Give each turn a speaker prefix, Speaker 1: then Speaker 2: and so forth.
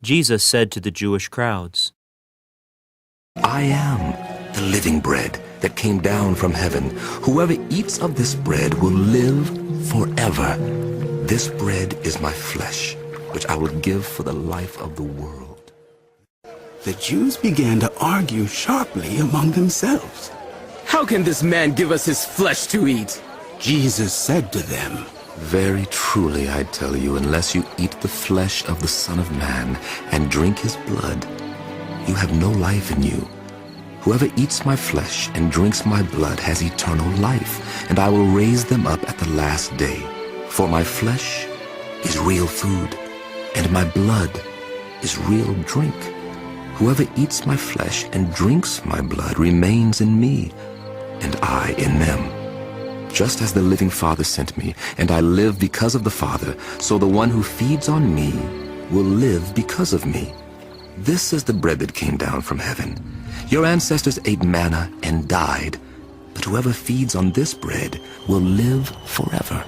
Speaker 1: Jesus said to the Jewish crowds,
Speaker 2: I am the living bread that came down from heaven. Whoever eats of this bread will live forever. This bread is my flesh, which I will give for the life of the world.
Speaker 3: The Jews began to argue sharply among themselves.
Speaker 4: How can this man give us his flesh to eat?
Speaker 3: Jesus said to them,
Speaker 2: Very truly I tell you, unless you eat the flesh of the Son of Man and drink his blood, you have no life in you. Whoever eats my flesh and drinks my blood has eternal life, and I will raise them up at the last day. For my flesh is real food, and my blood is real drink. Whoever eats my flesh and drinks my blood remains in me, and I in them. Just as the living Father sent me, and I live because of the Father, so the one who feeds on me will live because of me. This is the bread that came down from heaven. Your ancestors ate manna and died, but whoever feeds on this bread will live forever.